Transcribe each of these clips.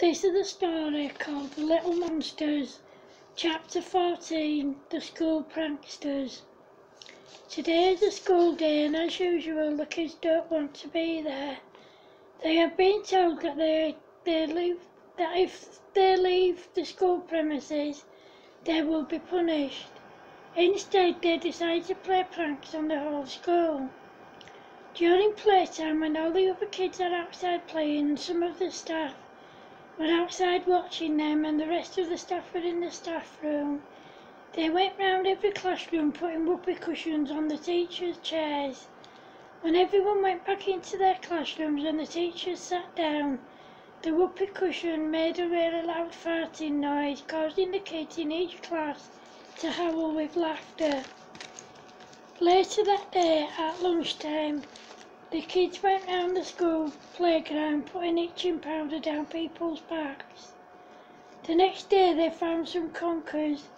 This is a story called The Little Monsters, Chapter 14, The School Pranksters. Today is a school day and as usual the kids don't want to be there. They have been told that if they leave the school premises, they will be punished. Instead, they decide to play pranks on the whole school. During playtime, when all the other kids are outside playing, some of the staff were outside watching them and the rest of the staff were in the staff room. They went round every classroom putting whoopee cushions on the teachers' chairs. When everyone went back into their classrooms and the teachers sat down, the whoopee cushion made a really loud farting noise, causing the kids in each class to howl with laughter. Later that day, at lunchtime, the kids went round the school playground putting itching powder down people's backs. The next day they found some conkers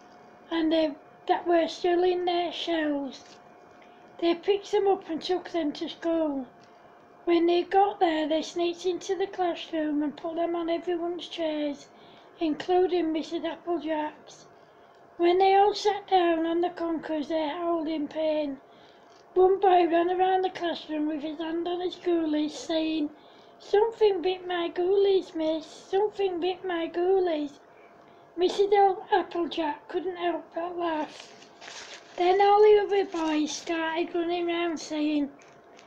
that were still in their shells. They picked them up and took them to school. When they got there, they sneaked into the classroom and put them on everyone's chairs, including Mrs. Applejack's. When they all sat down on the conkers, they howled in pain. One boy ran around the classroom with his hand on his ghoulies, saying, "Something bit my ghoulies, miss, something bit my ghoulies." Mrs. Applejack couldn't help but laugh. Then all the other boys started running round saying,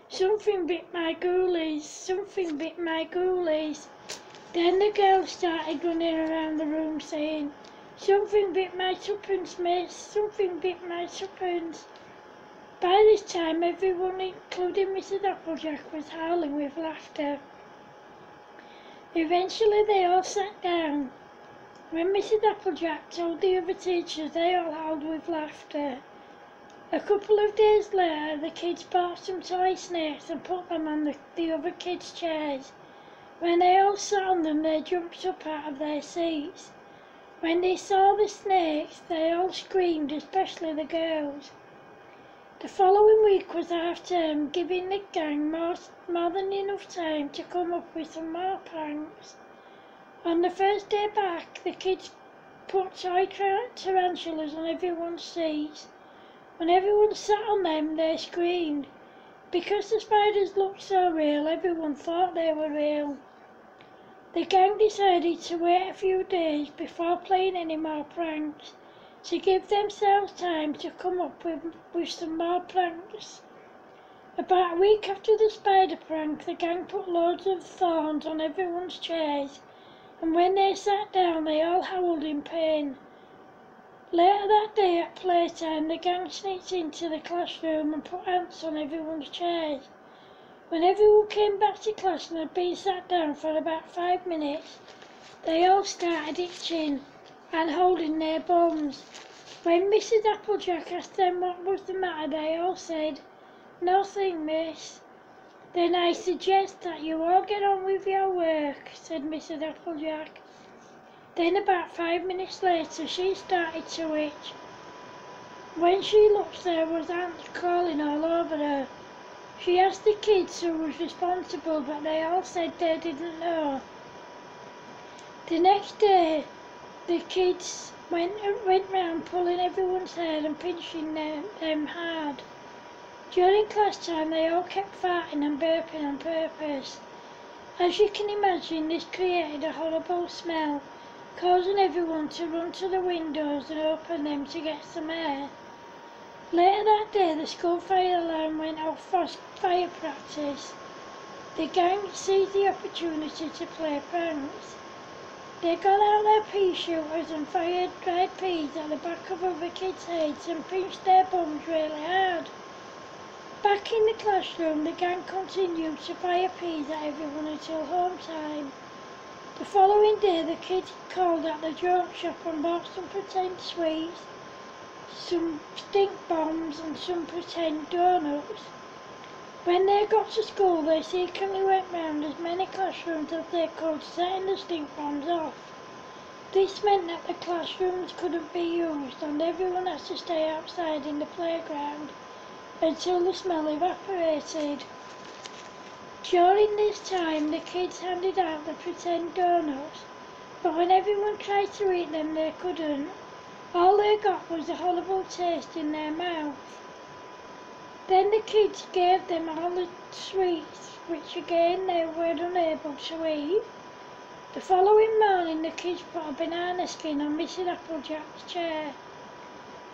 "Something bit my ghoulies, something bit my ghoulies." Then the girls started running around the room saying, "Something bit my tuppence, miss, something bit my tuppence." By this time, everyone, including Mrs. Applejack, was howling with laughter. Eventually, they all sat down. When Mrs. Applejack told the other teachers, they all howled with laughter. A couple of days later, the kids bought some toy snakes and put them on the other kids' chairs. When they all sat on them, they jumped up out of their seats. When they saw the snakes, they all screamed, especially the girls. The following week was half-term, giving the gang more than enough time to come up with some more pranks. On the first day back, the kids put toy tarantulas on everyone's seats. When everyone sat on them, they screamed. Because the spiders looked so real, everyone thought they were real. The gang decided to wait a few days before playing any more pranks, to give themselves time to come up with some more pranks. About a week after the spider prank, the gang put loads of thorns on everyone's chairs, and when they sat down they all howled in pain. Later that day at playtime, the gang sneaked into the classroom and put ants on everyone's chairs. When everyone came back to class and had been sat down for about 5 minutes, they all started itching and holding their bums. When Mrs. Applejack asked them what was the matter, they all said, "Nothing, miss." "Then I suggest that you all get on with your work," said Mrs. Applejack. Then about 5 minutes later, she started to itch. When she looked, there was ants crawling all over her. She asked the kids who was responsible, but they all said they didn't know. The next day, the kids went round pulling everyone's hair and pinching them hard. During class time, they all kept farting and burping on purpose. As you can imagine, this created a horrible smell, causing everyone to run to the windows and open them to get some air. Later that day, the school fire alarm went off for fire practice. The gang seized the opportunity to play pranks. They got out their pea shooters and fired dried peas at the back of other kids' heads and pinched their bums really hard. Back in the classroom, the gang continued to fire peas at everyone until home time. The following day, the kids called at the joke shop and bought some pretend sweets, some stink bombs and some pretend donuts. When they got to school, they secretly went round as many classrooms as they could, setting the stink bombs off. This meant that the classrooms couldn't be used and everyone had to stay outside in the playground until the smell evaporated. During this time, the kids handed out the pretend donuts but when everyone tried to eat them they couldn't. All they got was a horrible taste in their mouth. Then the kids gave them all the sweets, which again they were unable to eat. The following morning the kids put a banana skin on Mrs. Applejack's chair.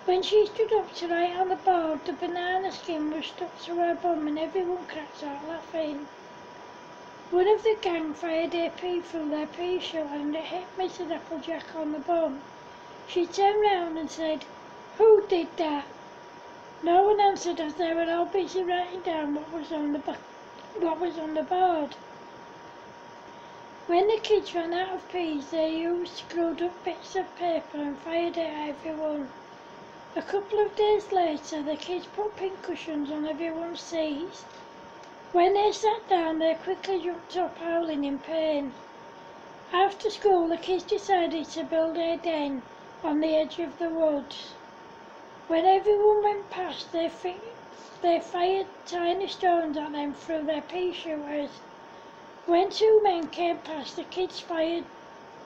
When she stood up to write on the board, the banana skin was stuck to her bum and everyone cracked out laughing. One of the gang fired a pea through their pea shooter and it hit Mrs. Applejack on the bum. She turned round and said, "Who did that?" No one answered as they were all busy writing down what was on the board. When the kids ran out of peas, they used screwed up bits of paper and fired it at everyone. A couple of days later, the kids put pink cushions on everyone's seats. When they sat down, they quickly jumped up, howling in pain. After school, the kids decided to build a den on the edge of the woods. When everyone went past, they fired tiny stones at them through their pea shooters. When two men came past, the kids fired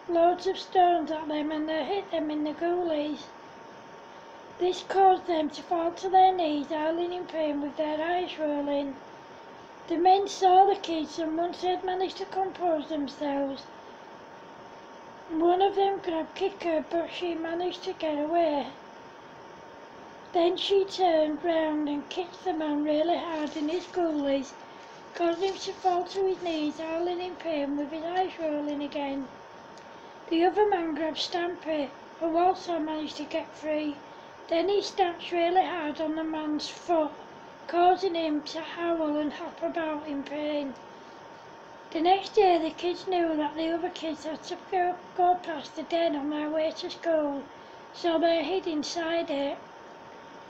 loads of stones at them and they hit them in the goolies. This caused them to fall to their knees, howling in pain with their eyes rolling. The men saw the kids and once they had managed to compose themselves, one of them grabbed Kicker, but she managed to get away. Then she turned round and kicked the man really hard in his goolies, causing him to fall to his knees, howling in pain with his eyes rolling again. The other man grabbed Stampy, who also managed to get free. Then he stamped really hard on the man's foot, causing him to howl and hop about in pain. The next day the kids knew that the other kids had to go past the den on their way to school, so they hid inside it.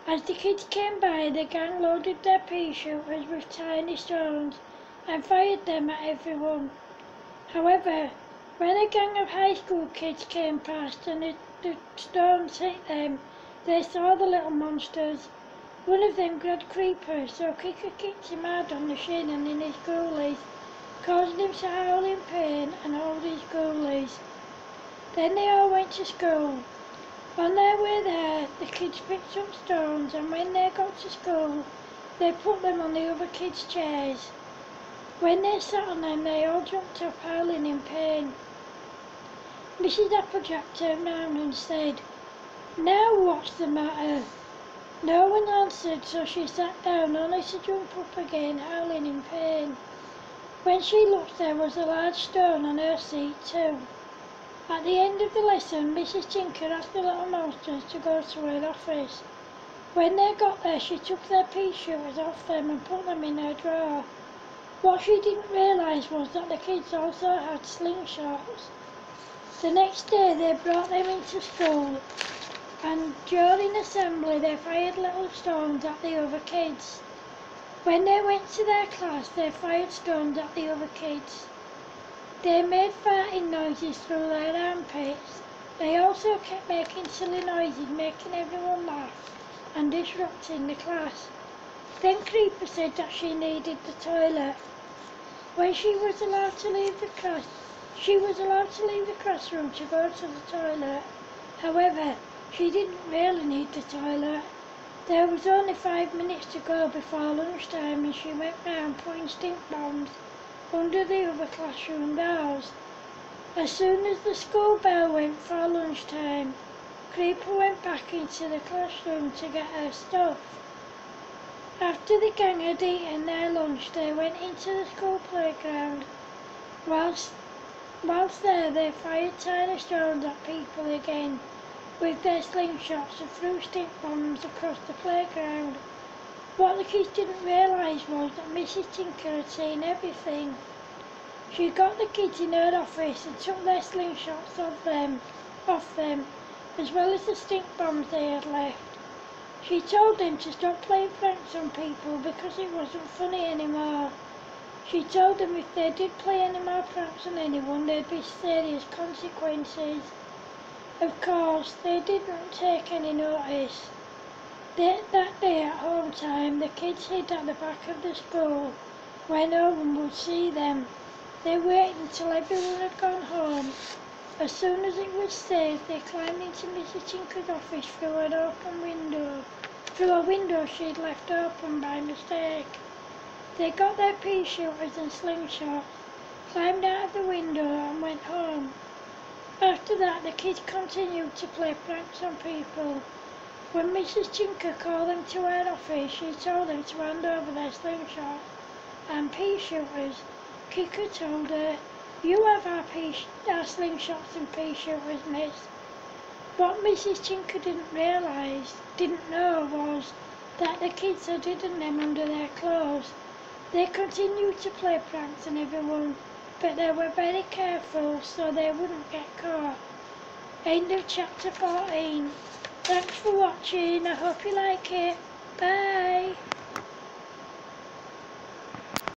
As the kids came by, the gang loaded their pea shooters with tiny stones and fired them at everyone. However, when a gang of high school kids came past and the stones hit them, they saw the little monsters. One of them grabbed Creeper, so Kicker kicked him hard on the shin and in his goolies, causing him to howl in pain and hold his goolies. Then they all went to school. On their way there, the kids picked up stones and when they got to school, they put them on the other kids' chairs. When they sat on them, they all jumped up howling in pain. Mrs. Applejack turned round and said, "Now what's the matter?" No one answered, so she sat down only to jump up again, howling in pain. When she looked, there was a large stone on her seat too. At the end of the lesson, Mrs. Tinker asked the little monsters to go to her office. When they got there, she took their pea shooters off them and put them in her drawer. What she didn't realise was that the kids also had slingshots. The next day they brought them into school, and during assembly they fired little stones at the other kids. When they went to their class, they fired stones at the other kids. They made farting noises through their armpits. They also kept making silly noises, making everyone laugh and disrupting the class. Then Creeper said that she needed the toilet. When she was allowed to leave the classroom to go to the toilet. However, she didn't really need the toilet. There was only 5 minutes to go before lunchtime and she went round putting stink bombs under the other classroom doors. As soon as the school bell went for lunchtime, Creeper went back into the classroom to get her stuff. After the gang had eaten their lunch, they went into the school playground. Whilst there, they fired tiny stones at people again with their slingshots and threw stink bombs across the playground. What the kids didn't realise was that Mrs. Tinker had seen everything. She got the kids in her office and took their slingshots off them, as well as the stink bombs they had left. She told them to stop playing pranks on people because it wasn't funny anymore. She told them if they did play any more pranks on anyone, there'd be serious consequences. Of course, they didn't take any notice. That day at home time, the kids hid at the back of the school where no one would see them. They waited until everyone had gone home As soon as it was safe, they climbed into Mrs. Tinker's office through an open window, through a window she'd left open by mistake. They got their pea shooters and slingshots, climbed out of the window and went home. After that, the kids continued to play pranks on people. When Mrs. Tinker called them to her office, she told them to hand over their slingshots and pea shooters. Kicker told her, "You have our slingshots and pea shooters, miss." What Mrs. Tinker didn't know was that the kids had hidden them under their clothes. They continued to play pranks on everyone, but they were very careful so they wouldn't get caught. End of chapter 14. Thanks for watching. I hope you like it. Bye.